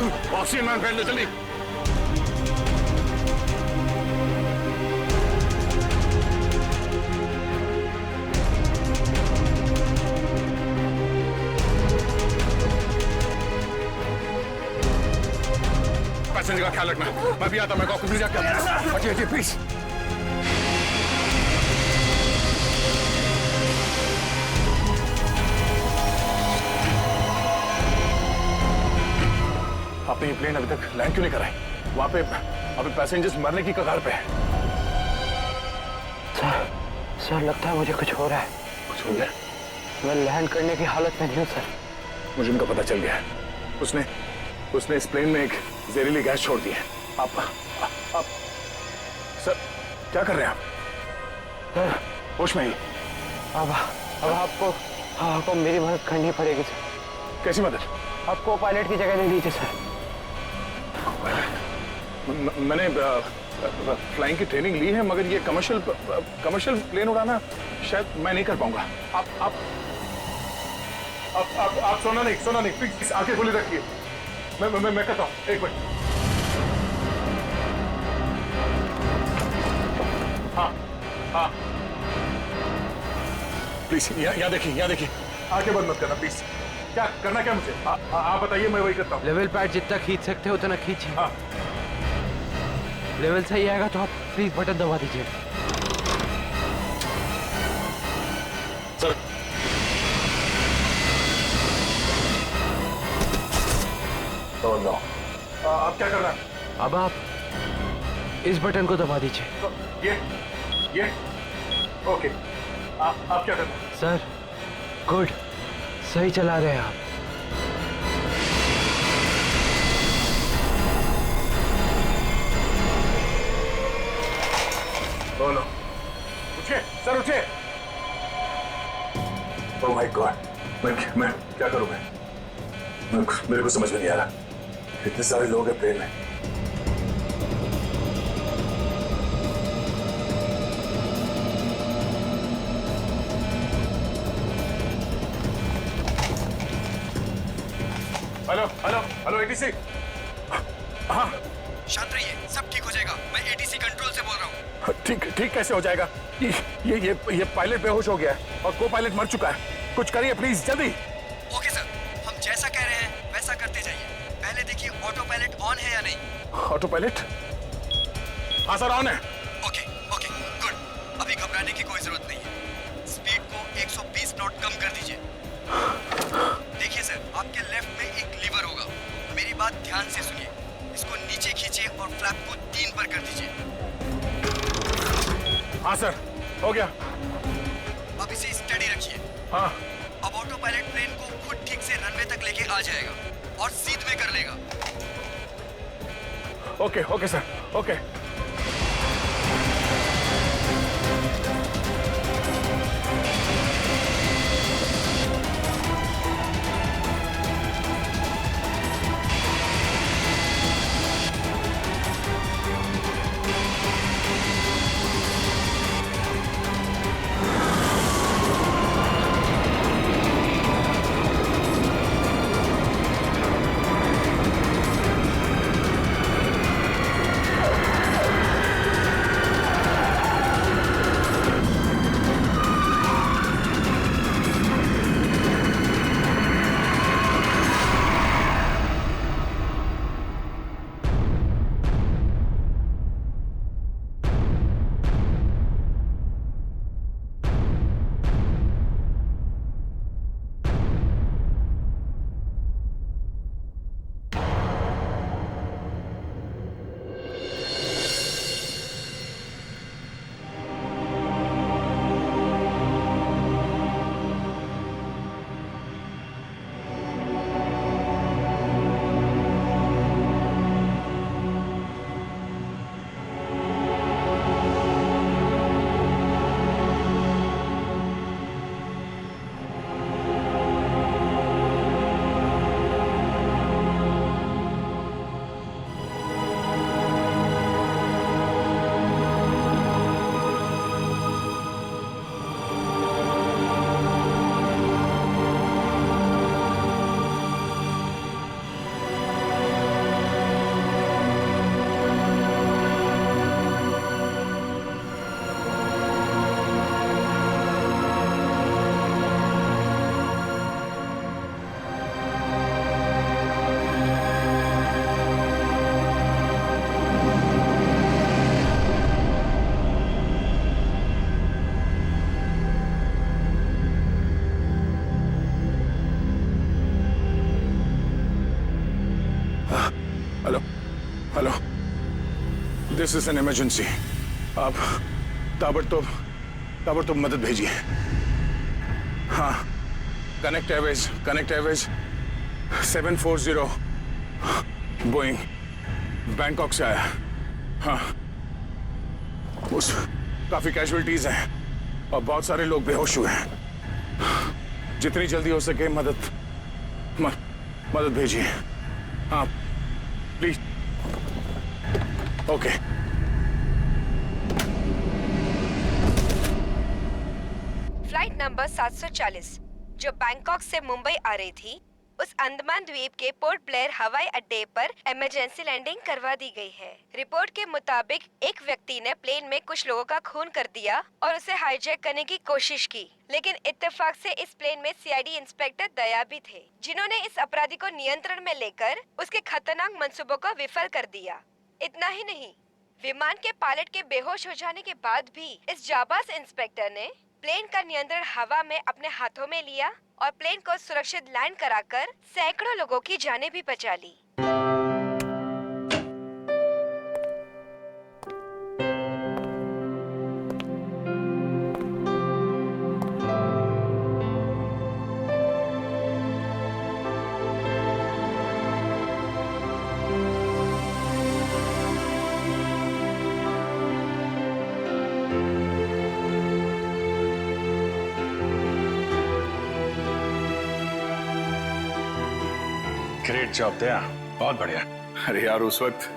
Oxygen man पहन लो जल्दी। Passenger का ख्याल रखना। मैं भी आता, मैं आपको प्लीज हटिए प्लीज। आपने ये प्लेन अभी तक लैंड क्यों नहीं कराई? वहां पे अभी पैसेंजर्स मरने की कगार पे है। सर लगता है मुझे कुछ हो रहा है। कुछ हो गया? मैं लैंड करने की हालत में नहीं हूँ सर। मुझे उनका पता चल गया है। उसने इस प्लेन में एक जहरीली गैस छोड़ दी है। आप सर क्या कर रहे हैं आप? सर होश में ही? अब आपको मेरी मदद करनी पड़ेगी सर। कैसी मदद? आपको पायलट की जगह दे दीजिए सर। मैंने फ्लाइंग की ट्रेनिंग ली है, मगर ये कमर्शियल प्लेन उड़ाना शायद मैं नहीं कर पाऊंगा। आप सोना नहीं प्लीज आंखें खुली रखिए। मैं करता हूँ, एक मिनट। हाँ प्लीज यहाँ देखिए आंखें बंद मत करना प्लीज। क्या करना क्या मुझे? आप बताइए, मैं वही करता हूँ। लेवल पैड जितना खींच सकते हो उतना खींचिए। हाँ लेवल सही आएगा तो आप प्लीज बटन दबा दीजिए। सर नो आप क्या कर रहे हैं? अब आप इस बटन को दबा दीजिए। तो ये ओके। आप क्या कर रहे हैं? सर गुड, सही चला रहे हैं आप। बोलो, उठिए सर, उठिए। ओह माय गॉड, मैं क्या करूं? मेरे को समझ में नहीं आ रहा। इतने सारे लोग हैं प्लेन में। Hello ATC. हाँ शांत रहिए, सब ठीक हो जाएगा। मैं एटीसी कंट्रोल से बोल रहा हूँ। ठीक कैसे हो जाएगा? ये पायलट बेहोश हो गया है और को पायलट मर चुका है। कुछ करिए प्लीज, जल्दी। ओके सर, हम जैसा कह रहे हैं वैसा करते जाइए। पहले देखिए ऑटो पायलट ऑन है या नहीं। Auto pilot? हाँ सर ऑन है। Okay good. अभी घबराने की कोई जरूरत नहीं है। स्पीड को 120 नॉट कम कर दीजिए। देखिए सर, आपके लेफ्ट में एक लीवर होगा। मेरी बात ध्यान से सुनिए। इसको नीचे खींचिए और फ्लैप को 3 पर कर दीजिए। हाँ सर, हो गया। अब इसे स्टडी रखिए। हाँ। अब ऑटो पायलट प्लेन को खुद ठीक से रनवे तक लेके आ जाएगा और सीध में कर लेगा। Okay sir, okay. This is an emergency. आप ताबड़तोड़ मदद भेजिए। हाँ, कनेक्ट एयरवेज 740 बोइंग बैंकॉक से आया। हाँ, उस काफी कैजुअलिटीज हैं और बहुत सारे लोग बेहोश हुए हैं। जितनी जल्दी हो सके मदद भेजिए। हाँ प्लीज। ओके। फ्लाइट नंबर 740 जो बैंकॉक से मुंबई आ रही थी, उस अंडमान द्वीप के पोर्ट ब्लेयर हवाई अड्डे पर इमरजेंसी लैंडिंग करवा दी गई है। रिपोर्ट के मुताबिक एक व्यक्ति ने प्लेन में कुछ लोगों का खून कर दिया और उसे हाईजैक करने की कोशिश की, लेकिन इत्तेफाक से इस प्लेन में सीआईडी इंस्पेक्टर दया भी थे, जिन्होंने इस अपराधी को नियंत्रण में लेकर उसके खतरनाक मंसूबों को विफल कर दिया। इतना ही नहीं, विमान के पायलट के बेहोश हो जाने के बाद भी इस जाबाज इंस्पेक्टर ने प्लेन का नियंत्रण हवा में अपने हाथों में लिया और प्लेन को सुरक्षित लैंड कराकर सैकड़ों लोगों की जानें भी बचा ली। ग्रेट जॉब दया, बहुत बढ़िया। अरे यार, उस वक्त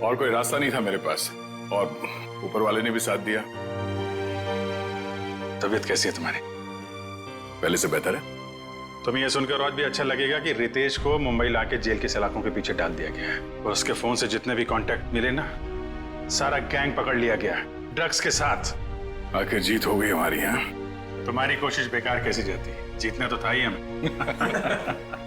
और कोई रास्ता नहीं था मेरे पास और ऊपर वाले ने भी साथ दिया। तबीयत कैसी है तुम्हारी? पहले से बेहतर है। तुम्हें यह सुनकर और भी अच्छा लगेगा कि रितेश को मुंबई लाके जेल के सलाखों के पीछे डाल दिया गया है और उसके फोन से जितने भी कांटेक्ट मिले ना, सारा गैंग पकड़ लिया गया ड्रग्स के साथ। आखिर जीत हो गई हमारी। यहाँ तुम्हारी कोशिश बेकार कैसी जाती? जीतना तो था ही हमें।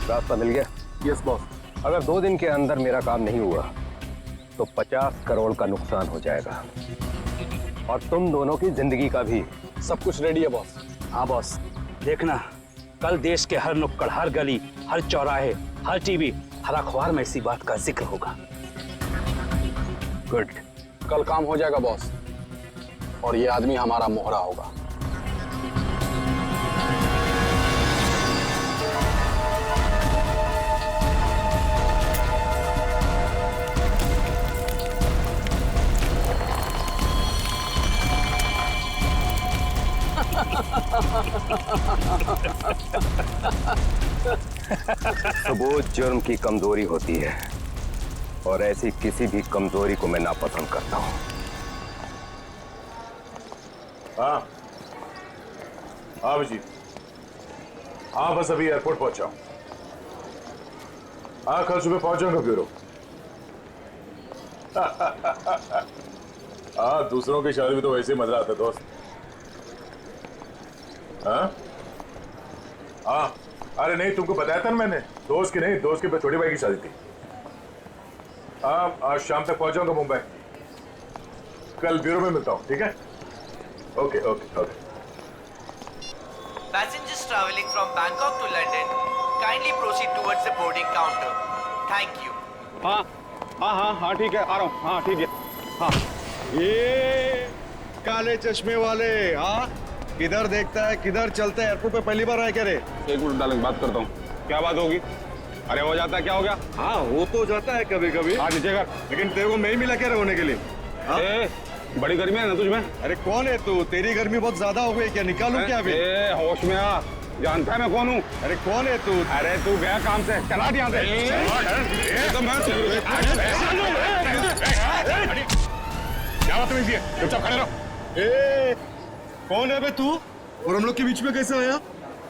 रास्ता मिल गया? Yes boss. अगर 2 दिन के अंदर मेरा काम नहीं हुआ तो 50 करोड़ का नुकसान हो जाएगा और तुम दोनों की जिंदगी का भी। सब कुछ रेडी है बॉस। हाँ बॉस, देखना कल देश के हर नुक्कड़, हर गली, हर चौराहे, हर टीवी, हर अखबार में इसी बात का जिक्र होगा। गुड। कल काम हो जाएगा बॉस और ये आदमी हमारा मोहरा होगा। सबूत जुर्म की कमजोरी होती है और ऐसी किसी भी कमजोरी को मैं नापसंद करता हूं। हाँ अभिजीत, हाँ बस अभी एयरपोर्ट पहुंचा हूं। हाँ कल सुबह पहुंच जाऊंगा ब्यूरो। हाँ दूसरों की शादी में तो वैसे ही मजा आता है दोस्त। हाँ हाँ, अरे नहीं तुमको बताया था ना मैंने, दोस्त की नहीं, दोस्त के छोटे भाई की शादी थी। हाँ आज शाम तक पहुंच जाऊंगा मुंबई। कल ब्यूरो में मिलता हूँ, ठीक है? Okay okay okay. Passengers traveling from Bangkok to London, kindly proceed towards the boarding counter. Thank you. हाँ हाँ हाँ हाँ ठीक है, आ रहा हूँ। हाँ ठीक है। हाँ ये काले चश्मे वाले, हाँ किधर देखता है किधर चलता है? एयरपोर्ट पे पहली बार आया क्या रे? एक मिनट डालेंगे, बात करता हूँ। क्या बात होगी? अरे हो जाता है, क्या हो गया? हाँ हो तो जाता है कभी कभी। हाँ नीचे कर। लेकिन तेरे को मैं ही मिला क्या होने के लिए? हाँ? बड़ी गर्मी है ना तुझमें? अरे कौन है तू? तेरी गर्मी बहुत ज्यादा हो गई क्या? निकालू क्या अभी? होश में आ, जानता है मैं कौन हूँ? अरे कौन है तू? अरे तू गया काम से, चला यहाँ से। क्या बदतमीजी है? चुपचाप खड़े रहो। ए, कौन है बे तू? और हम लोग के बीच में कैसे आया?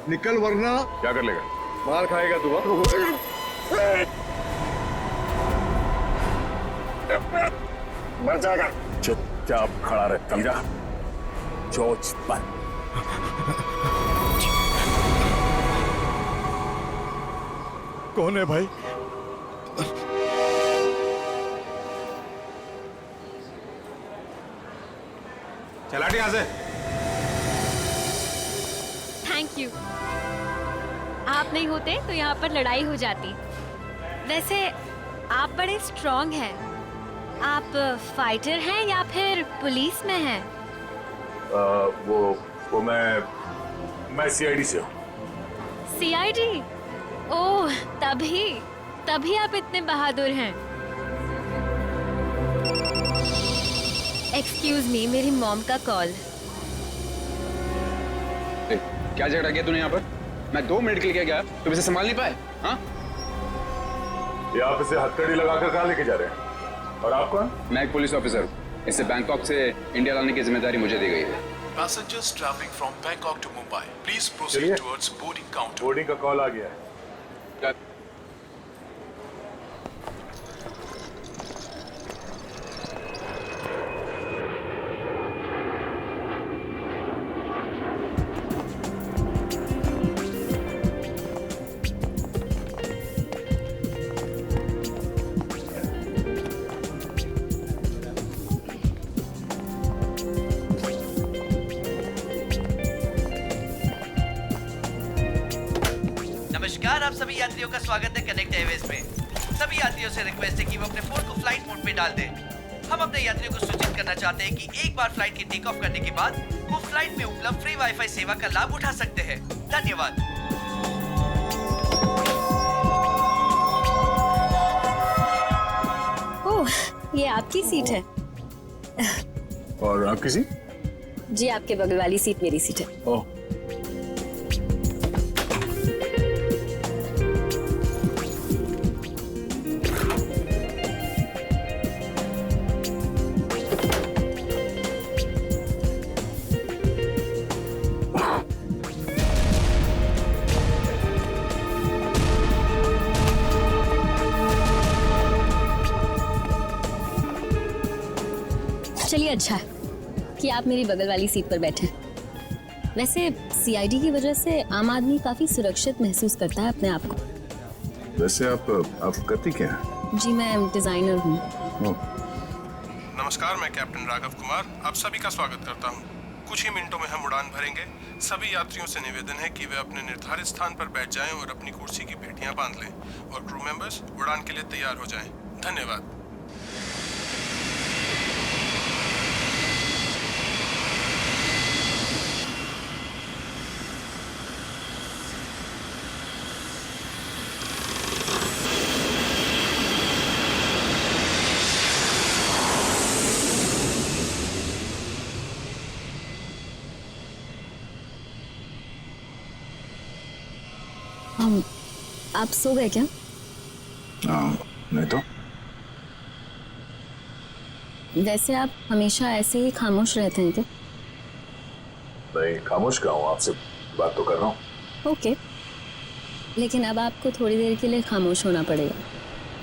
निकल वरना क्या कर लेगा? मार खाएगा तू। मर जाएगा। चुपचाप खड़ा रहे, समझा? चोच बंद। कौन है भाई? चला हट यहाँ से। Thank you. आप नहीं होते तो यहाँ पर लड़ाई हो जाती। वैसे आप बड़े स्ट्रॉन्ग हैं। आप फाइटर हैं या फिर पुलिस में हैं? वो मैं सीआईडी से हूँ। सीआईडी? ओह, तभी आप इतने बहादुर हैं। एक्सक्यूज मी, मेरी मॉम का कॉल। क्या झगड़ा किया तूने यहाँ पर? मैं 2 मिनट के लिए गया, तुम इसे संभाल नहीं पाए? हाँ? ये आप इसे हथकड़ी लगाकर कहाँ लेके जा रहे हैं? और आप कौन? मैं एक पुलिस ऑफिसर हूँ। इसे बैंकॉक से इंडिया लाने की जिम्मेदारी मुझे दी गई है। Passengers traveling from Bangkok to Mumbai, please proceed towards boarding counter. Boarding का कॉल आ गया है। नमस्कार, आप सभी यात्रियों का स्वागत है कनेक्ट एयरवेज में। सभी यात्रियों से रिक्वेस्ट है कि वो अपने फोन को फ्लाइट मोड पे डाल दें। हम अपने यात्रियों को सूचित करना चाहते हैं कि एक बार फ्लाइट की टेक ऑफ करने के बाद वो फ्लाइट में उपलब्ध फ्री वाईफाई सेवा का लाभ उठा सकते हैं। धन्यवाद। ओह, ये आपकी सीट है। और आपकी सीट? जी, आपके बगल वाली सीट मेरी सीट है। ओह, चलिए, अच्छा है कि आप मेरी बगल वाली सीट पर बैठे। वैसे सीआईडी की वजह से आम आदमी काफी सुरक्षित महसूस करता है अपने आप को। वैसे आप करती क्या हैं? जी, मैं डिजाइनर हूँ। नमस्कार, मैं कैप्टन राघव कुमार आप सभी का स्वागत करता हूं। कुछ ही मिनटों में हम उड़ान भरेंगे। सभी यात्रियों से निवेदन है कि वे अपने निर्धारित स्थान पर बैठ जाएं और अपनी कुर्सी की पेटियां बांध लें और क्रू मेंबर्स उड़ान के लिए तैयार हो जाएं। धन्यवाद। आप सो गए क्या? नहीं तो। वैसे आप हमेशा ऐसे ही खामोश रहते हैं क्या? नहीं, खामोश क्या हूँ, आपसे बात तो कर रहा हूँ। ओके, लेकिन अब आपको थोड़ी देर के लिए खामोश होना पड़ेगा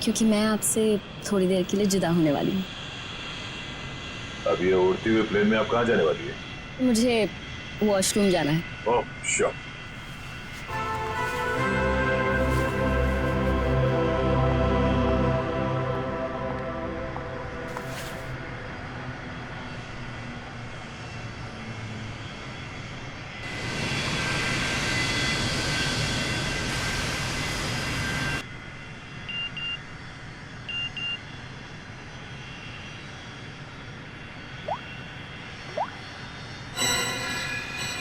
क्योंकि मैं आपसे थोड़ी देर के लिए जुदा होने वाली हूँ। अब ये उड़ती हुई प्लेन में आप कहाँ जाने वाली है? मुझे वॉशरूम जाना है। ओह, श्योर।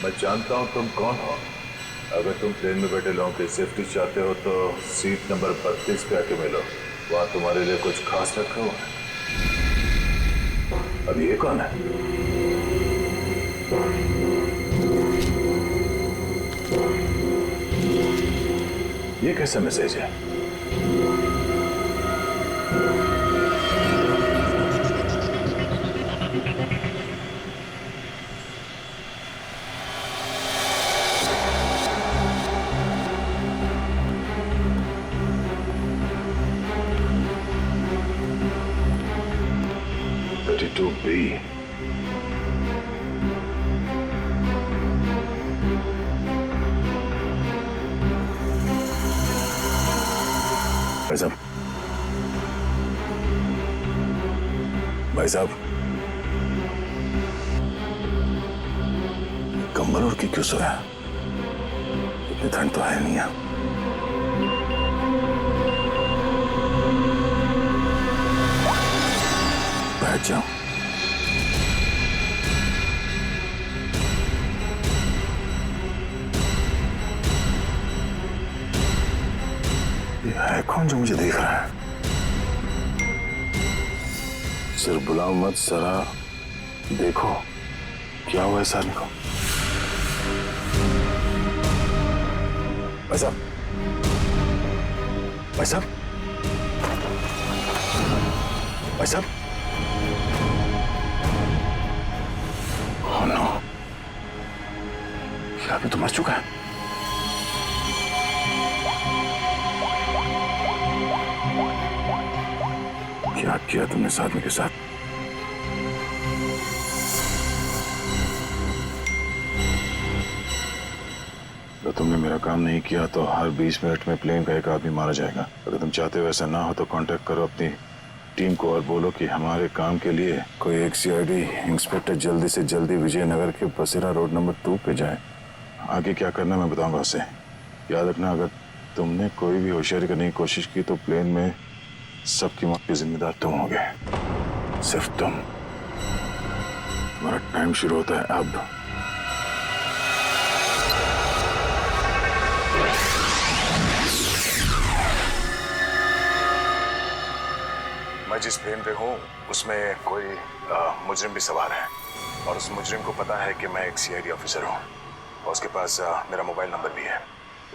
मैं जानता हूं तुम कौन हो। अगर तुम ट्रेन में बैठे लोगों की सेफ्टी चाहते हो तो सीट नंबर 32 पे आके मिलो। वहां तुम्हारे लिए कुछ खास रखा हुआ है। अब ये कौन है? ये कैसा मैसेज है? 2B। भाई साहब, भाई साहब, कंबल उड़ के क्यों सोया? इतनी ठंड तो है नहीं है। बैठ जाओ। ये है कौन जो मुझे देख रहा है? सिर्फ बुलाओ मत, जरा देखो क्या हुआ है साली को। भाई साहब, भाई साहब, भाई साहब, ओह नो, ये आदमी तो मर चुका है। क्या किया तुमने इस आदमी के साथ? तो तुमने मेरा काम नहीं किया तो हर 20 मिनट में प्लेन का एक आदमी मारा जाएगा। अगर तुम चाहते हो ऐसा ना हो तो कांटेक्ट करो अपनी टीम को और बोलो कि हमारे काम के लिए कोई एक सीआईडी इंस्पेक्टर जल्दी से जल्दी विजयनगर के बसेरा रोड नंबर 2 पे जाए। आगे क्या करना मैं बताऊंगा उसे। याद रखना, अगर तुमने कोई भी होशियारी करने की कोशिश की तो प्लेन में सबकी मौत के जिम्मेदार तुम होगे, सिर्फ तुम। तुम्हारा टाइम शुरू होता है अब। मैं जिस प्लेन पे हूँ उसमें कोई मुजरिम भी सवार है और उस मुजरिम को पता है कि मैं एक सीआईडी ऑफिसर हूँ और उसके पास मेरा मोबाइल नंबर भी है।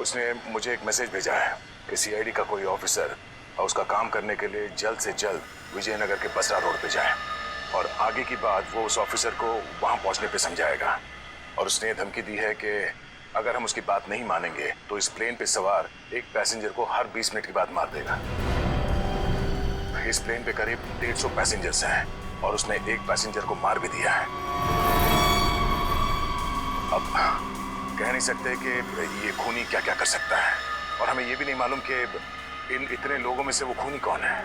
उसने मुझे एक मैसेज भेजा है कि सीआईडी का कोई ऑफिसर और उसका काम करने के लिए जल्द से जल्द विजयनगर के बसरा रोड पे जाए और आगे की बात वो उस ऑफिसर को वहां पहुंचने पे समझाएगा। और उसने धमकी दी है कि अगर हम उसकी बात नहीं मानेंगे तो इस प्लेन पे सवार एक पैसेंजर को हर 20 मिनट के बाद मार देगा। इस प्लेन पे करीब 150 पैसेंजर्स हैं और उसने एक पैसेंजर को मार भी दिया है। अब कह नहीं सकते कि ये खूनी क्या क्या कर सकता है और हमें ये भी नहीं मालूम कि इन इतने लोगों में से वो खूनी कौन है।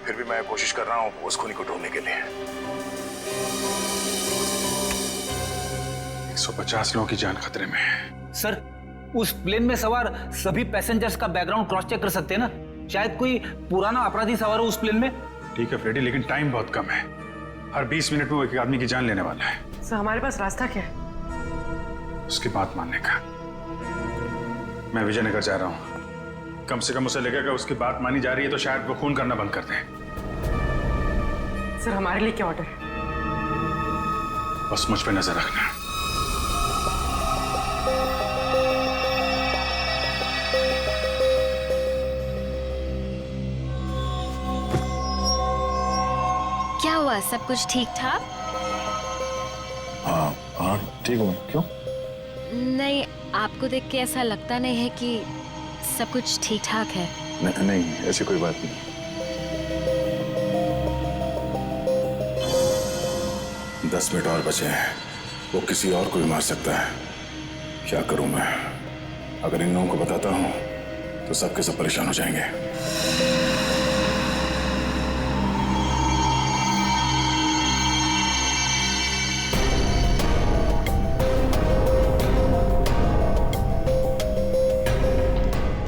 फिर भी मैं कोशिश कर रहा हूँ उस खूनी को ढूंढने के लिए। 150 लोगों की जान खतरे में है। सर, उस प्लेन में सवार सभी पैसेंजर्स का बैकग्राउंड क्रॉस चेक कर सकते हैं ना? शायद कोई पुराना अपराधी सवार हो उस प्लेन में। ठीक है फ्रेडी, लेकिन टाइम बहुत कम है। हर 20 मिनट में वो एक आदमी की जान लेने वाला है। सर, हमारे पास रास्ता क्या है? उसकी बात मानने का। मैं विजयनगर जा रहा हूँ। कम से कम उसे लगेगा उसकी बात मानी जा रही है तो शायद वो खून करना बंद कर दें। सर, हमारे लिए क्या ऑर्डर है? बस मुझ पे नजर रखना। क्या हुआ, सब कुछ ठीक ठाक? हाँ हाँ ठीक हूँ। क्यों? नहीं, आपको देख के ऐसा लगता नहीं है कि सब कुछ ठीक ठाक है। नहीं, ऐसी कोई बात नहीं। दस मिनट और बचे हैं, वो किसी और को भी मार सकता है। क्या करूं मैं? अगर इन लोगों को बताता हूं तो सबके सब परेशान हो जाएंगे।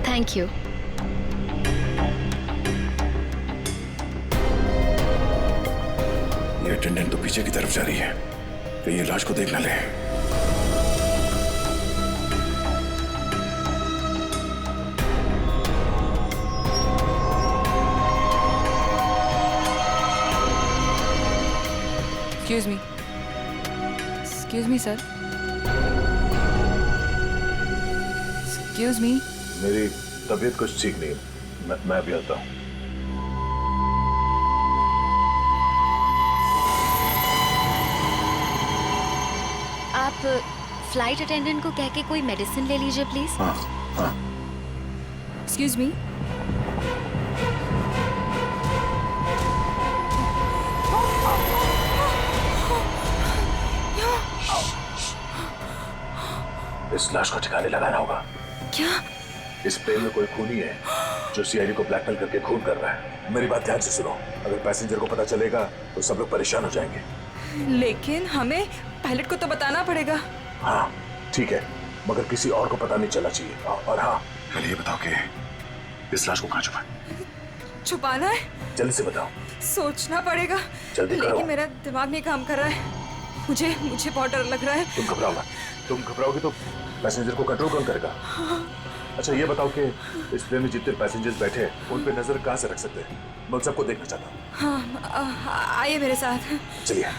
Thank you. ये अटेंडेंट तो पीछे की तरफ जा रही है, तो ये लाश को देख ना ले। Excuse me, sir. Excuse me. मेरी तबीयत कुछ ठीक नहीं है, मैं भी आता हूँ। आप फ्लाइट अटेंडेंट को कह के कोई मेडिसिन ले लीजिए प्लीज। हाँ हाँ। Excuse me. इस लाश को ठिकाने लगाना होगा। क्या? इस प्लेन में कोई खूनी है जो सीआईडी को ब्लैकमेल करके खून कर रहा है। मेरी बात ध्यान से सुनो, अगर पैसेंजर को पता चलेगा तो सब लोग परेशान हो जाएंगे। लेकिन हमें पायलट को तो बताना पड़ेगा। हाँ ठीक है, मगर किसी और को पता नहीं चलना चाहिए। और हाँ, पहले ये बताओ कि इस लाश को कहाँ छुपाना है? जल्दी से बताओ। सोचना पड़ेगा। जल्दी करो। लेकिन मेरा दिमाग नहीं काम कर रहा है। मुझे बहुत डर लग रहा है। तुम घबराओ मत। तुम घबराओगे तो पैसेंजर को कंट्रोल कौन करेगा? अच्छा ये बताओ कि इस प्लेन में जितने पैसेंजर्स बैठे हैं उन पे नजर कहाँ से रख सकते हैं? मैं उन सबको देखना चाहता हूँ। हाँ, आइए मेरे साथ। चलिए।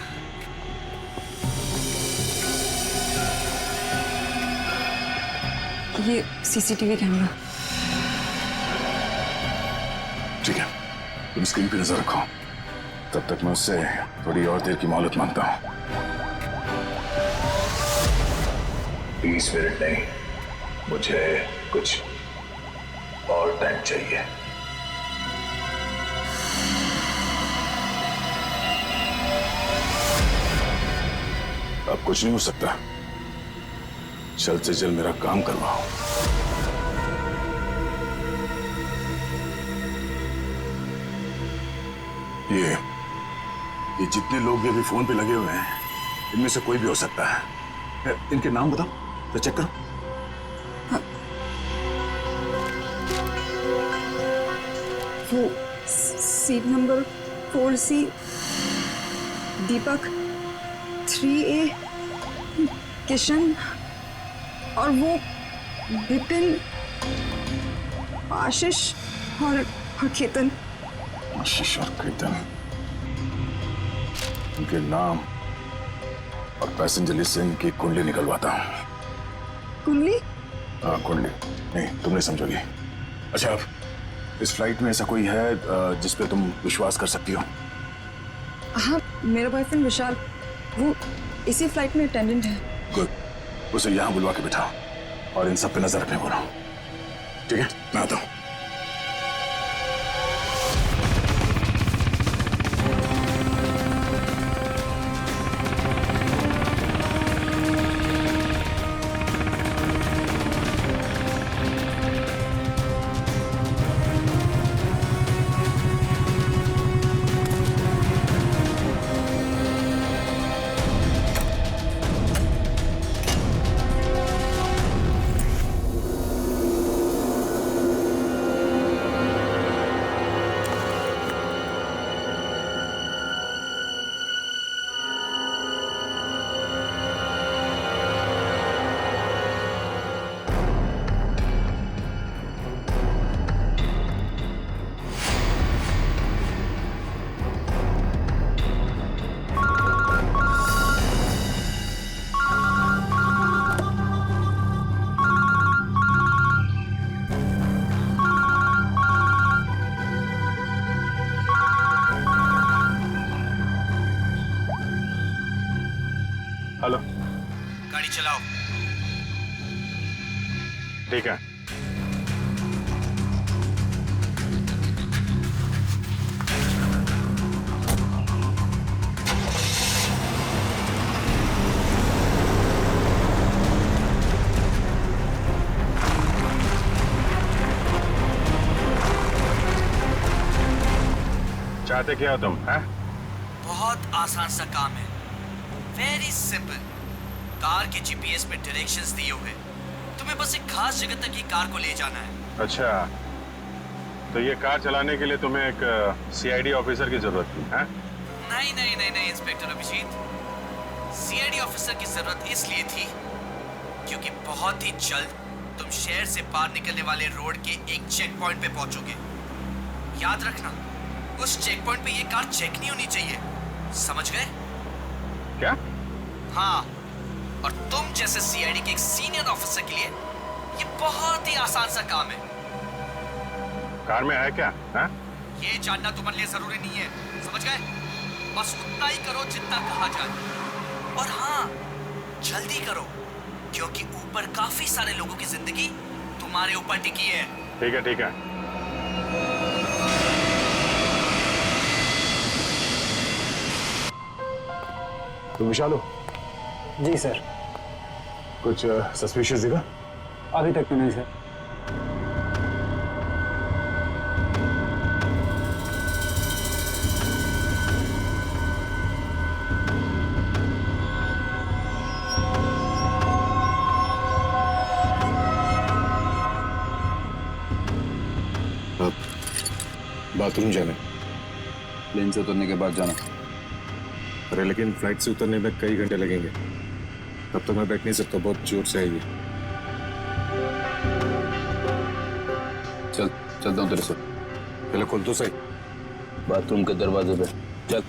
ये सीसीटीवी कैमरा। ठीक है, तुम स्क्रीन पे नजर रखो, तब तक मैं उससे थोड़ी और देर की मोहलत मांगता हूँ। 20 मिनट नहीं, मुझे कुछ और टाइम चाहिए। अब कुछ नहीं हो सकता, जल्द से जल्द मेरा काम करवाओ। ये जितने लोग भी अभी फोन पे लगे हुए हैं, इनमें से कोई भी हो सकता है। इनके नाम बताओ तो चेक करो। वो सीट नंबर 4C, दीपक, 3A, किशन, और वो विपिन, आशीष और केतन। आशीष और केतन, उनके नाम और पैसेंजर लिस्ट से इनकी कुंडली निकलवाता हूँ। कुंडली? हाँ कुंडली, नहीं तुम नहीं समझोगी। अच्छा, इस फ्लाइट में ऐसा कोई है जिस पे तुम विश्वास कर सकती हो? हाँ, मेरा बॉयफ्रेंड विशाल, वो इसी फ्लाइट में अटेंडेंट है। गुड, उसे यहाँ बुलवा के बिठाओ और इन सब पे नजर रखने बोलो। ठीक है, मैं आता हूँ। हेलो, गाड़ी चलाओ। ठीक है। चाहते क्या हो तुम? हैं? बहुत आसान सा काम है, वेरी सिंपल। कार के जीपीएस में डायरेक्शंस दिए हुए, तुम्हें बस एक खास जगह तक ही कार को ले जाना है। अच्छा, तो ये कार चलाने के लिए तुम्हें एक सीआईडी ऑफिसर की जरूरत थी? हैं? नहीं नहीं नहीं नहीं इंस्पेक्टर अभिजीत, सीआईडी ऑफिसर की जरूरत इसलिए थी क्योंकि बहुत ही जल्द तुम शहर से बाहर निकलने वाले रोड के एक चेक पॉइंट पे पहुंचोगे। याद रखना, उस चेक पॉइंट पे ये कार चेक नहीं होनी चाहिए, समझ गए? क्या? हाँ, और तुम जैसे सीआईडी के एक सीनियर ऑफिसर के लिए ये बहुत ही आसान सा काम है। कार में है क्या? हैं? ये जानना तुम्हारे लिए जरूरी नहीं है, समझ गए? बस उतना ही करो जितना कहा जाए, और हाँ, जल्दी करो क्योंकि ऊपर काफी सारे लोगों की जिंदगी तुम्हारे ऊपर टिकी है। ठीक है, ठीक है। तुम विशाल हो? जी सर। कुछ सस्पिशियस दिखा? अभी तक तो नहीं सर। बाथरूम जाना? प्लेन से उतरने के बाद जाना। अरे लेकिन फ्लाइट से उतरने में कई घंटे लगेंगे, तब तक मैं बैठ नहीं सकता, बहुत जोर से आएगी। चल चलता हूँ तेरे से। पहले खोल तो सही। बाथरूम के दरवाजे पे चल।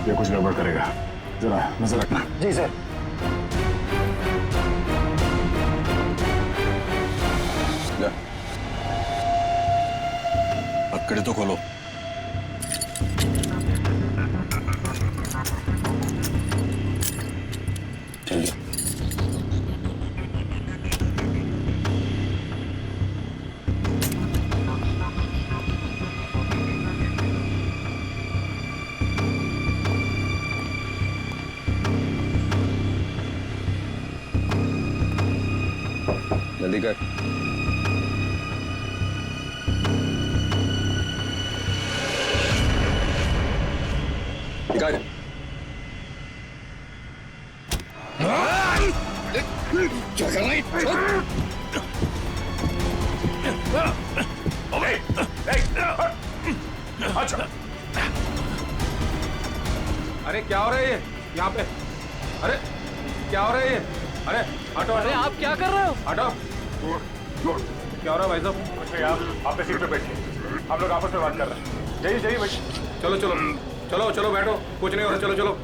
ये कुछ गड़बड़ करेगा, जरा नजर रखना। जी सर। पकड़े तो खोलो। जल्दी। जल्दी कर। क्या कर रही? अच्छा। अरे क्या हो रहा है ये यहाँ पे? अरे क्या हो रहा है ये? अरे हटो। अरे आप क्या कर रहे हो? हटो। क्या हो रहा है भाई साहब? कुछ नहीं, आप अपने सीट पे बैठिए, हम लोग आपस में बात कर रहे हैं। जाइए जाइए भाई। चलो चलो चलो चलो बैठो, कुछ नहीं हो रहा, चलो चलो।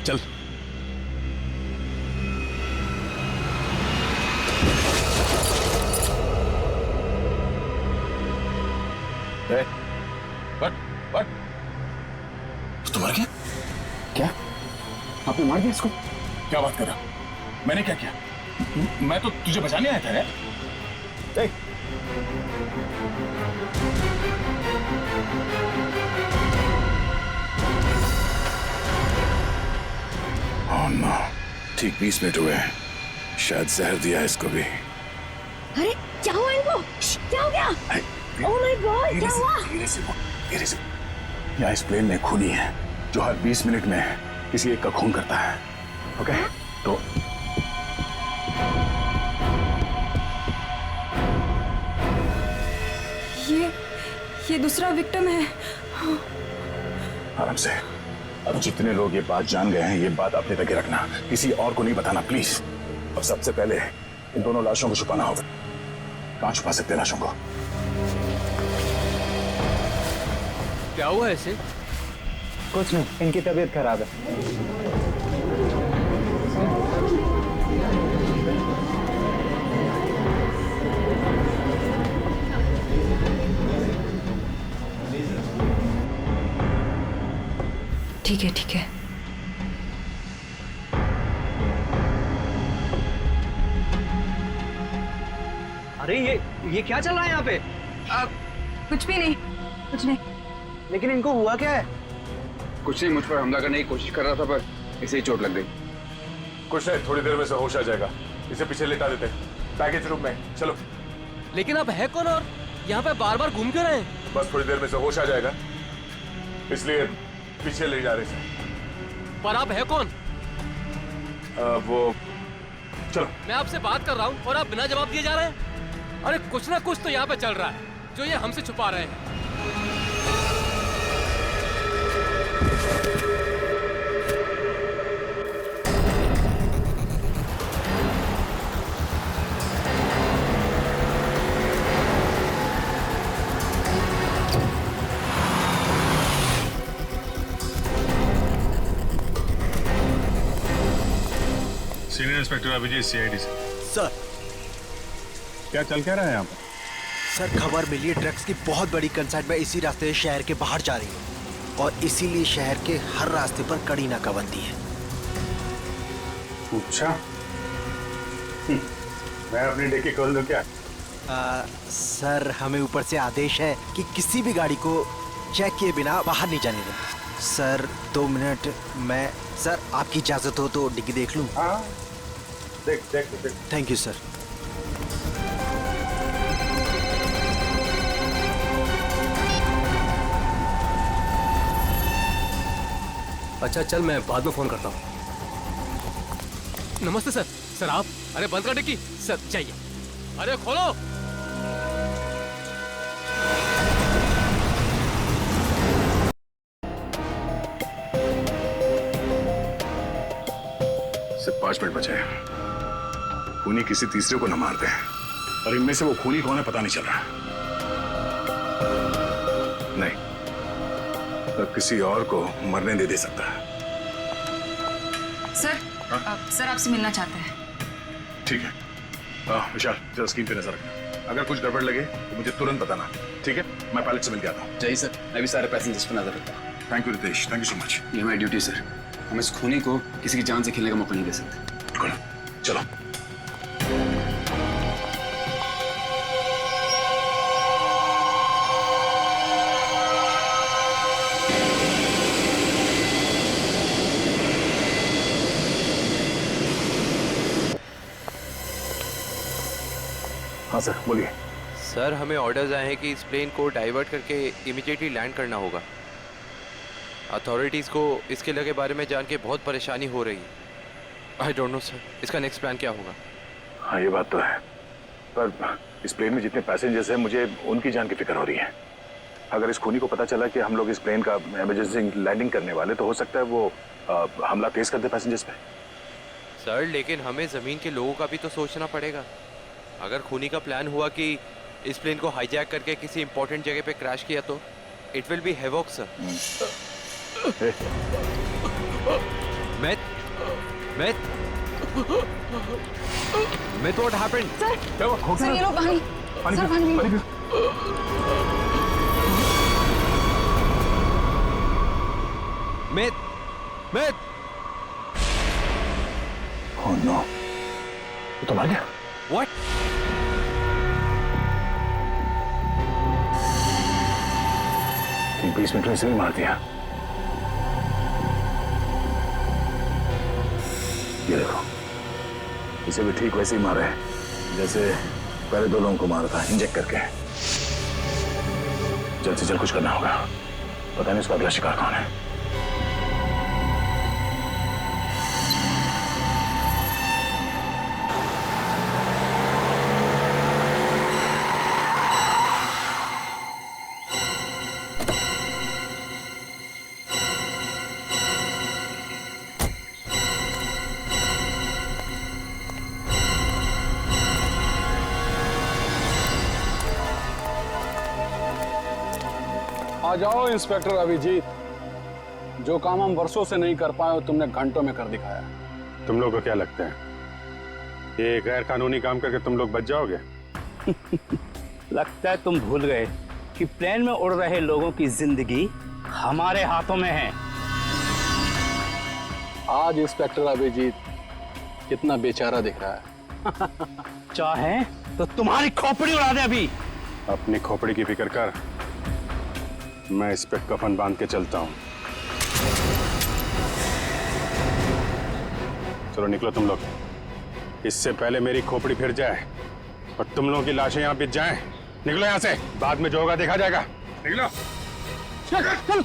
चल। बट तो मर गया? क्या आपने मार दिया इसको? क्या बात कर रहा? मैंने क्या किया? मैं तो तुझे बचाने आया था यार। ना, ठीक 20 मिनट हुए हैं, शायद जहर दिया है इसको भी। अरे क्या हुआ इनको? क्या हो गया? ओह माय गॉड, क्या हुआ? धीरे से। यहाँ इस प्लेन में खूनी है जो हर 20 मिनट में किसी एक का खून करता है। ओके? तो ये दूसरा विक्टिम है। आराम से। अब जितने लोग ये बात जान गए हैं, ये बात अपने तक ही रखना, किसी और को नहीं बताना प्लीज। अब सबसे पहले इन दोनों लाशों को छुपाना होगा। कहाँ छुपा सकते लाशों को? क्या हुआ ऐसे? कुछ नहीं, इनकी तबीयत खराब है। ठीक है ठीक है। अरे ये क्या चल रहा है यहाँ पे? कुछ भी नहीं, कुछ नहीं। लेकिन इनको हुआ क्या है? कुछ नहीं, मुझ पर हमला करने की कोशिश कर रहा था पर इसे ही चोट लग गई। कुछ नहीं, थोड़ी देर में से होश आ जाएगा। इसे पीछे लेटा देते हैं, पैकेज रूम में। चलो। लेकिन आप है कौन और यहाँ पे बार बार घूम क्यों रहे हैं? बस थोड़ी देर में से होश आ जाएगा, इसलिए पीछे ले जा रहे हैं। पर आप है कौन? वो चलो। मैं आपसे बात कर रहा हूँ और आप बिना जवाब दिए जा रहे हैं। अरे कुछ ना कुछ तो यहाँ पे चल रहा है जो ये हमसे छुपा रहे हैं। सीनियर इंस्पेक्टर अभिजीत, CID से। सर, क्या चल क्या रहा है यहाँ पर? सर खबर मिली है ड्रग्स की बहुत बड़ी कंसाइनमेंट इसी रास्ते से शहर के बाहर जा रही है और इसीलिए शहर के हर रास्ते पर कड़ी नाकाबंदी है। अच्छा, मैं अपनी डिक्की खोल दूं क्या? सर हमें ऊपर से आदेश है कि किसी भी गाड़ी को चेक किए बिना बाहर नहीं जाने दें। सर 2 मिनट, मैं सर आपकी इजाजत हो तो डिग्गी देख लूं? हाँ, देख। Thank you sir. अच्छा चल, मैं बाद में फोन करता हूँ। नमस्ते सर। सर आप? अरे बंद कर डिक्की। सर जाइए। अरे खोलो। सिर्फ 5 मिनट बचे हैं। खूनी किसी तीसरे को न मार दे, और इनमें से वो खूनी कौन है पता नहीं चल रहा। नहीं, तो किसी और को मरने दे सकता है। सर, सर आपसे मिलना चाहते हैं। ठीक है। विशाल जरा स्क्रीन पे नजर रखना, अगर कुछ गड़बड़ लगे तो मुझे तुरंत बताना, ठीक है? मैं पायलट से मिल के आता हूँ। जय सर, मैं भी सारे पैसेंजर्स पर नजर रखता हूँ। Thank you Ritesh, thank you so much. ये हमारी ड्यूटी सर, हम इस खूनी को किसी की जान से खेलने का मौका नहीं दे सकते। बिल्कुल, चलो। हाँ सर, बोलिए। सर हमें ऑर्डर्स आए हैं कि इस प्लेन को डाइवर्ट करके इमीडिएटली लैंड करना होगा। अथॉरिटीज़ को इसके लगे बारे में जान के बहुत परेशानी हो रही है। आई डोंट नो सर, इसका नेक्स्ट प्लान क्या होगा? हाँ ये बात तो है, पर इस प्लेन में जितने पैसेंजर्स हैं मुझे उनकी जान की फिक्र हो रही है। अगर इस खूनी को पता चला कि हम लोग इस प्लेन का इमरजेंसी लैंडिंग करने वाले, तो हो सकता है वो हमला तेज कर दे पैसेंजर्स पे। सर लेकिन हमें ज़मीन के लोगों का भी तो सोचना पड़ेगा। अगर खूनी का प्लान हुआ कि इस प्लेन को हाईजैक करके किसी इंपॉर्टेंट जगह पे क्रैश किया तो it will be havoc sir. Myth, what happened? Sir ये लो पानी। सर पानी पियो। Myth. Oh no, वो तो मर गया। What? तीन 20 मिनट में इसे भी मार दिया। ये देखो, इसे भी ठीक वैसे ही मारा है जैसे पहले 2 लोगों को मारा था, इंजेक्ट करके। जल्द से जल्द कुछ करना होगा, पता नहीं उसका अगला शिकार कौन है। आ जाओ इंस्पेक्टर अभिजीत, जो काम हम वर्षों से नहीं कर पाए तुमने घंटों में कर दिखाया। तुम लोग को क्या लगता है ये गैर कानूनी काम करके तुम लोग बच जाओगे? लगता है तुम भूल गए कि प्लेन में उड़ रहे लोगों की जिंदगी हमारे हाथों में है। आज इंस्पेक्टर अभिजीत कितना बेचारा दिख रहा है। चाहे तो तुम्हारी खोपड़ी उड़ा दे अभी। अपनी खोपड़ी की फिक्र कर, मैं इस पे कफन बांध के चलता हूँ। चलो निकलो तुम लोग, इससे पहले मेरी खोपड़ी फिर जाए और तुम लोगों की लाशें यहाँ बिछ जाएं। निकलो यहाँ से, बाद में जो होगा देखा जाएगा। निकलो। चल।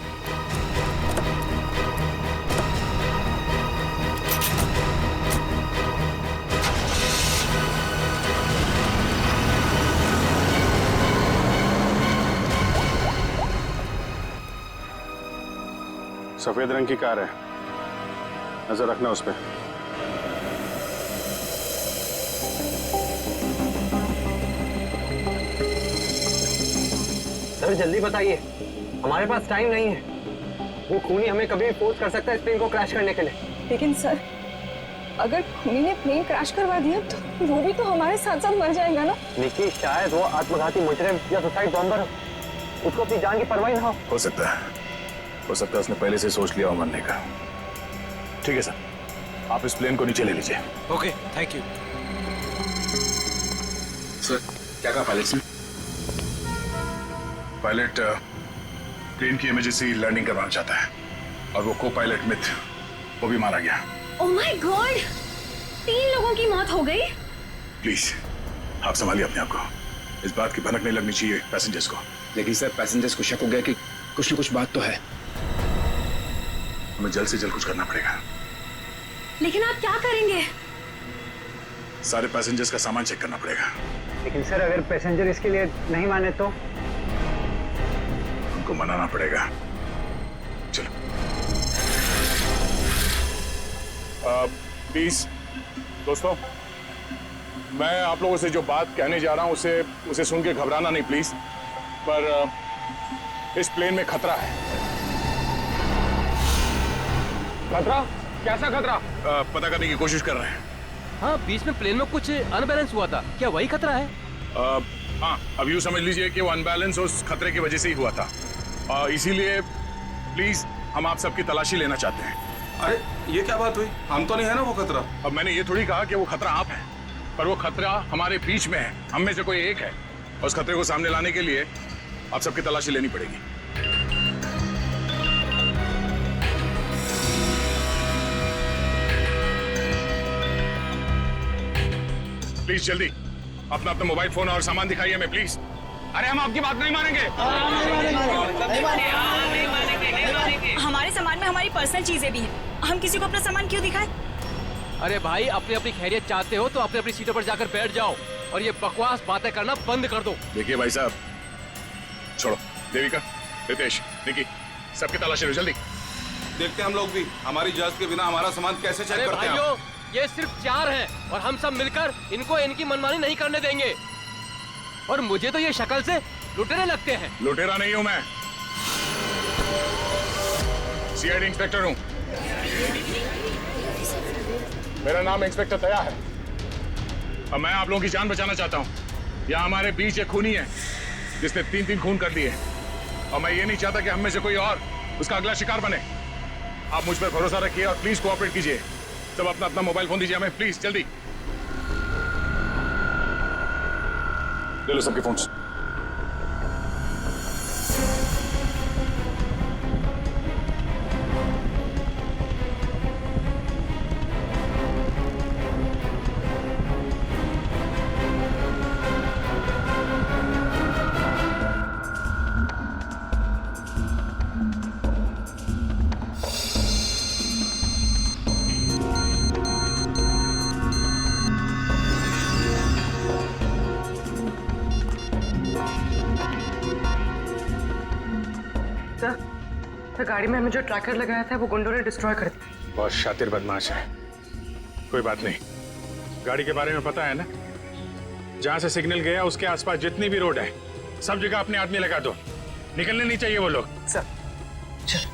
सफेद रंग की कार है, नजर रखना उस पे। सर जल्दी बताइए, हमारे पास टाइम नहीं है। वो खूनी हमें कभी भी फोर्स कर सकता है इस प्लेन को क्रैश करने के लिए। लेकिन सर अगर खूनी ने प्लेन क्रैश करवा दिया तो वो भी तो हमारे साथ साथ मर जाएगा ना। निकी, शायद वो आत्मघाती मुजरिम या सुसाइड बॉम्बर हो, उसको अपनी जान की परवाह ना हो सकता है उसने पहले से सोच लिया हो मरने का। ठीक है सर, आप इस प्लेन को नीचे ले लीजिए। Okay, thank you sir. क्या कहा पायलट ने? पायलट प्लेन की इमरजेंसी लैंडिंग करवाना चाहता है और वो को पायलट मिथ वो भी मारा गया। ओह माय गॉड, 3 लोगों की मौत हो गई। प्लीज आप संभालिए अपने आप को, इस बात की भनक नहीं लगनी चाहिए पैसेंजर्स को। लेकिन सर पैसेंजर्स को शक हो गया कि कुछ न कुछ बात तो है। हमें जल्द से जल्द कुछ करना पड़ेगा। लेकिन आप क्या करेंगे? सारे पैसेंजर्स का सामान चेक करना पड़ेगा। लेकिन सर, अगर पैसेंजर इसके लिए नहीं माने तो? उनको मनाना पड़ेगा। चलो प्लीज दोस्तों, मैं आप लोगों से जो बात कहने जा रहा हूं उसे सुन के घबराना नहीं प्लीज। पर इस प्लेन में खतरा है। खतरा? कैसा खतरा? पता करने की कोशिश कर रहे हैं। हाँ, बीच में प्लेन में कुछ अनबैलेंस हुआ था, क्या वही खतरा है? हाँ, अब यूँ समझ लीजिए कि वो अनबैलेंस उस खतरे की वजह से ही हुआ था। इसीलिए प्लीज हम आप सबकी तलाशी लेना चाहते हैं। अरे ये क्या बात हुई? हम तो नहीं है ना वो खतरा। अब मैंने ये थोड़ी कहा कि वो खतरा आप है, पर वो खतरा हमारे बीच में है, हम में से कोई एक है। और उस खतरे को सामने लाने के लिए आप सबकी तलाशी लेनी पड़ेगी। प्लीज जल्दी अपना मोबाइल फोन और सामान दिखाइए हमें प्लीज। अरे हम आपकी बात नहीं मानेंगे। हमारे सामान में हमारी पर्सनल चीजें भी हैं। हम किसी को अपना सामान क्यों दिखाएं? अरे भाई, अपनी अपनी खैरियत चाहते हो तो अपनी अपनी सीटों पर जाकर बैठ जाओ और ये बकवास बातें करना बंद कर दो। देखिए भाई साहब, छोड़ो। देविका, रितेश, निकी, सबकी तलाशी लो जल्दी। देखते हैं हम लोग भी, हमारी इजाजत के बिना हमारा सामान कैसे चेक करते हैं। भाइयों, ये सिर्फ 4 हैं और हम सब मिलकर इनको इनकी मनमानी नहीं करने देंगे। और मुझे तो ये शक्ल से लुटेरे लगते हैं। लुटेरा नहीं हूं मैं, सीआईडी इंस्पेक्टर हूं। मेरा नाम इंस्पेक्टर तया है और मैं आप लोगों की जान बचाना चाहता हूं। यहाँ हमारे बीच एक खूनी है जिसने 3 खून कर दिए और मैं ये नहीं चाहता कि हम में से कोई और उसका अगला शिकार बने। आप मुझ पर भरोसा रखिए और प्लीज कोऑपरेट कीजिए। सब अपना अपना मोबाइल फोन दीजिए हमें प्लीज, जल्दी ले लो सबके फोन। गाड़ी में हमें जो ट्रैकर लगाया था वो गुंडों ने डिस्ट्रॉय कर दिया। बहुत शातिर बदमाश है। कोई बात नहीं, गाड़ी के बारे में पता है ना? जहां से सिग्नल गया उसके आसपास जितनी भी रोड है सब जगह अपने आदमी लगा दो। निकलने नहीं चाहिए वो लोग। सर चलो।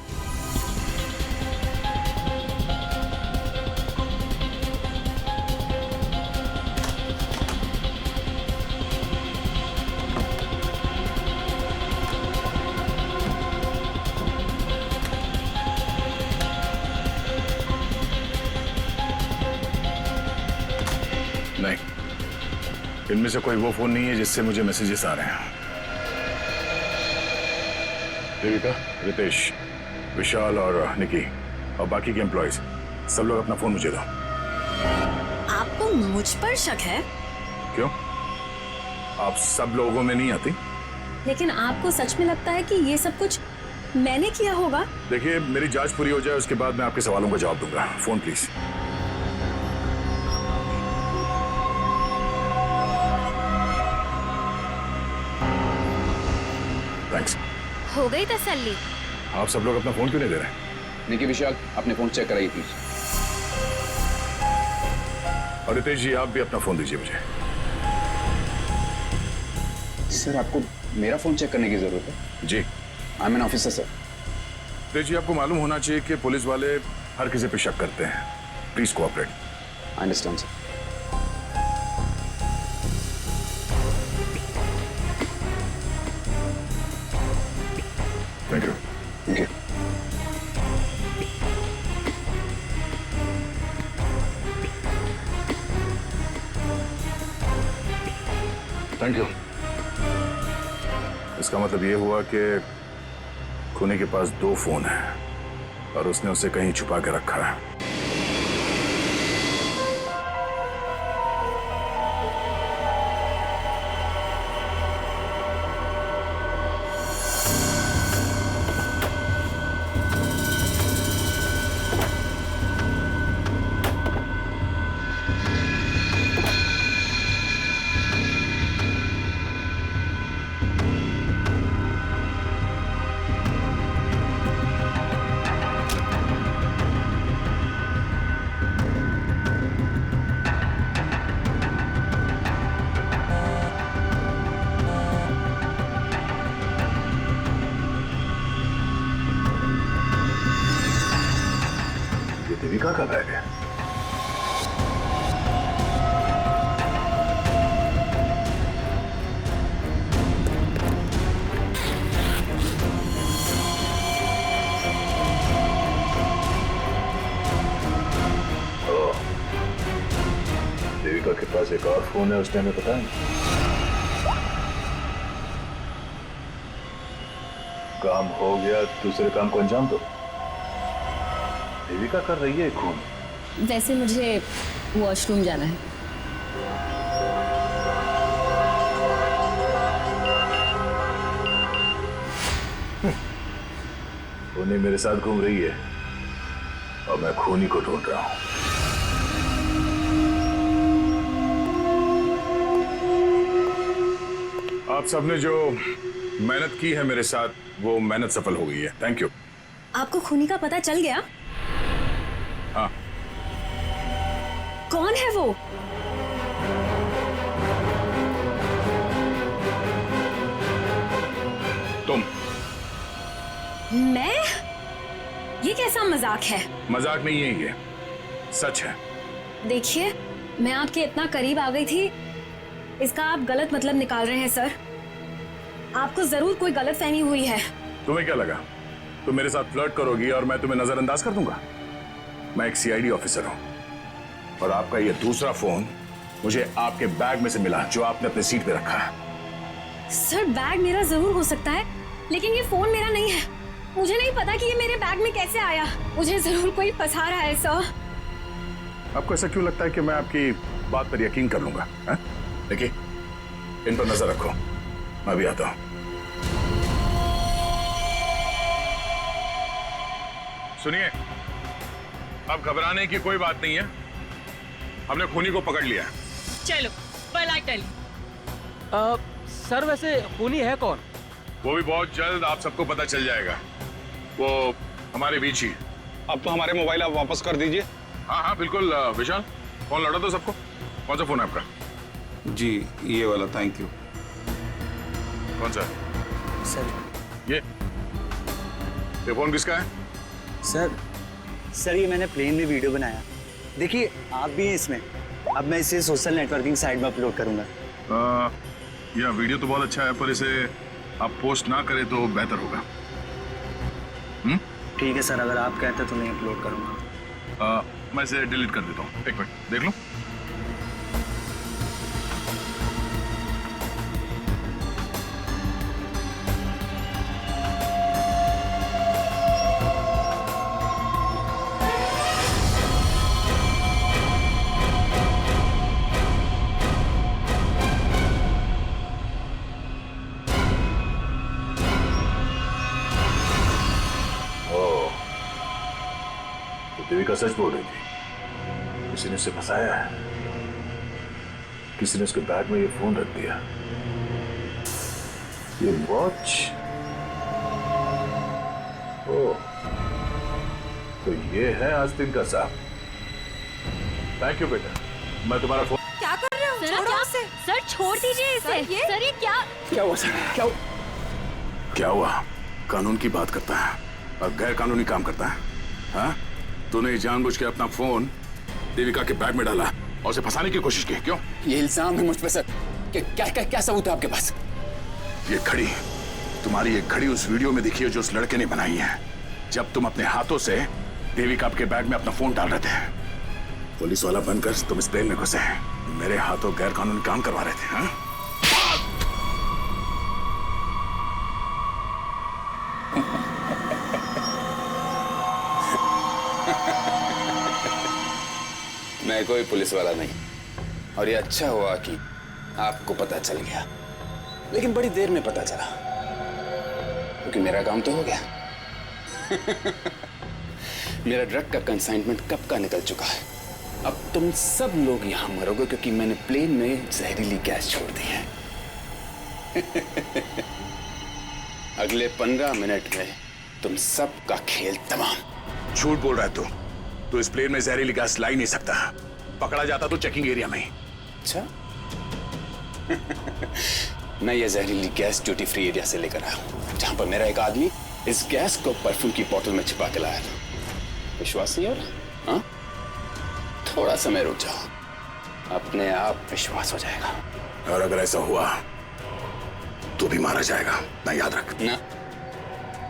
नहीं, इनमें से कोई वो फोन नहीं है जिससे मुझे मैसेजेस आ रहे हैं। देविका, रितेश, विशाल और निकी और बाकी के एम्प्लॉयज सब लोग अपना फोन मुझे दो। आपको मुझ पर शक है? क्यों? आप सब लोगों में नहीं आती? लेकिन आपको सच में लगता है कि ये सब कुछ मैंने किया होगा? देखिए, मेरी जांच पूरी हो जाए उसके बाद मैं आपके सवालों का जवाब दूंगा। Phone please. थैंक्स। हो गई तसल्ली? आप सब लोग अपना फोन क्यों नहीं दे रहे? निकी, विशाल, अपने फोन चेक कराइए प्लीज। और रितेश जी, आप भी अपना फोन दीजिए मुझे। सर, आपको मेरा फोन चेक करने की जरूरत है? जी, I am an officer sir. Ritesh ji, आपको मालूम होना चाहिए कि पुलिस वाले हर किसी पे शक करते हैं। Please cooperate. I understand sir. Thank you. Thank you. Thank you. इसका मतलब ये हुआ कि खूनी के पास 2 फोन हैं और उसने उसे कहीं छुपा के रखा है। देविका का बैग है। देविका के पास एक और फोन है, उसने हमें बताया। काम हो गया, दूसरे काम को अंजाम दो। देविका कर रही है खून। वैसे मुझे वॉशरूम जाना है। खूनी मेरे साथ घूम रही है और मैं खूनी को ढूंढ रहा हूं। आप सबने जो मेहनत की है मेरे साथ, वो मेहनत सफल हो गई है। Thank you. आपको खूनी का पता चल गया? हाँ। कौन है वो? तुम। मैं? ये कैसा मजाक है? मजाक नहीं है, ये सच है। देखिए, मैं आपके इतना करीब आ गई थी, इसका आप गलत मतलब निकाल रहे हैं सर। आपको जरूर कोई गलतफहमी हुई है। तुम्हें क्या लगा तुम मेरे साथ फ्लर्ट करोगी और मैं तुम्हें नजरअंदाज कर दूंगा? मैं एक सीआईडी ऑफिसर हूं और आपका ये दूसरा फोन मुझे आपके बैग में से मिला, जो आपने अपने सीट पे रखा है। सर, बैग मेरा जरूर हो सकता है, लेकिन ये फोन मेरा नहीं है। मुझे नहीं पता कि ये मेरे बैग में कैसे आया। मुझे जरूर कोई फंसा रहा है सर। आपको ऐसा क्यों लगता है कि मैं आपकी बात पर यकीन कर लूंगा? देखिए, इन पर नजर रखो, मैं भी आता हूं। सुनिए, अब घबराने की कोई बात नहीं है, हमने खूनी को पकड़ लिया है। चलो, पलटल। सर, वैसे खूनी है कौन? वो भी बहुत जल्द आप सबको पता चल जाएगा। वो हमारे बीच ही। अब तो हमारे मोबाइल आप वापस कर दीजिए। हाँ हाँ बिल्कुल। विशाल, फोन लौटा दो सबको। कौन सा फोन है आपका? जी, ये वाला। Thank you. कौन सा? सर। ये फोन किसका है? सर ये मैंने प्लेन में वीडियो बनाया, देखिए आप भी हैं इसमें। अब मैं इसे सोशल नेटवर्किंग साइट में अपलोड करूंगा। यह वीडियो तो बहुत अच्छा है, पर इसे आप पोस्ट ना करें तो बेहतर होगा। ठीक है सर, अगर आप कहते हैं तो मैं अपलोड करूंगा। मैं इसे डिलीट कर देता हूँ। एक मिनट देख लो। देविका सच बोल रही थी, किसी ने उसे फंसाया है। किसी ने उसके बैग में ये फोन रख दिया। ये वॉच। ओह, तो ये है आस्तीन का साहब। थैंक यू बेटा, मैं तुम्हारा फोन। क्या कर रहे हो? छोड़ो उसे। सर, छोड़ दीजिए इसे। सर, ये क्या हुआ सर? क्या हुआ? कानून की बात करता है और गैर कानूनी काम करता है। हाँ? तूने जानबूझ के अपना फोन देविका के बैग में डाला और उसे फंसाने की कोशिश की। क्यों? ये इल्जाम है मुझ पे सर। क्या सबूत है आपके पास? ये घड़ी, तुम्हारी ये घड़ी उस वीडियो में दिखी है जो उस लड़के ने बनाई है, जब तुम अपने हाथों से देविका के बैग में अपना फोन डाल रहे थे। पुलिस वाला बनकर तुम इस प्लेन में घुसे, मेरे हाथों गैर कानूनी काम करवा रहे थे। हाँ? मैं कोई पुलिस वाला नहीं, और ये अच्छा हुआ कि आपको पता चल गया, लेकिन बड़ी देर में पता चला, क्योंकि मेरा काम तो हो गया। मेरा ड्रग का कंसाइनमेंट कब का निकल चुका है। अब तुम सब लोग यहां मरोगे क्योंकि मैंने प्लेन में जहरीली गैस छोड़ दी है। अगले 15 मिनट में तुम सब का खेल तमाम। झूठ बोल रहा है तू इस प्लेन में जहरीली गैस ला ही नहीं सकता। पकड़ा जाता तो चेकिंग एरिया में ही। अच्छा। मैं ये जहरीली गैस ड्यूटी फ्री एरिया से लेकर आया हूं, जहां पर मेरा एक आदमी इस गैस को परफ्यूम की बोतल में छिपा के लाया था। विश्वास नहीं हो रहा? हाँ? थोड़ा समय रुक जाओ, अपने आप विश्वास हो जाएगा। और अगर ऐसा हुआ तो भी मारा जाएगा, ना याद रख। ना,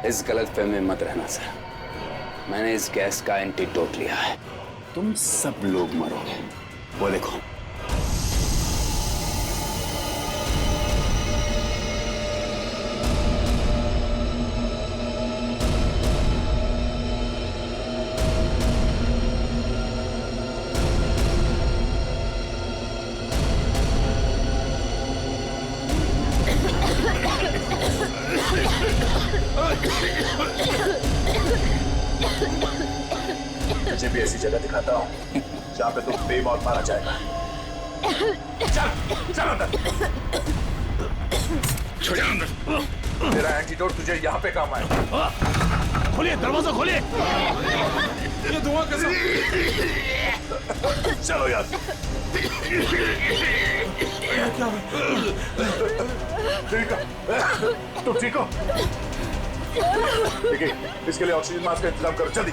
इस गलतफहमी में मत रहना सर। मैंने इस गैस का एंटीडोट लिया है, तुम सब लोग मरोगे। वो देखो। मुझे भी ऐसी जगह दिखाता हूँ जहाँ पे तुम बेमौत मारा जाएगा। चल अंदर। छोड़िए अंदर। मेरा एंटीडोट तुझे यहाँ पे काम आएगा। खोलिए दरवाजा, खोलिए। ये धुआं कैसा? चलो यार। ठीक है, तुम ठीक हो? ठीक है, इसके लिए ऑक्सीजन मास्क का इंतजाम करो जल्दी।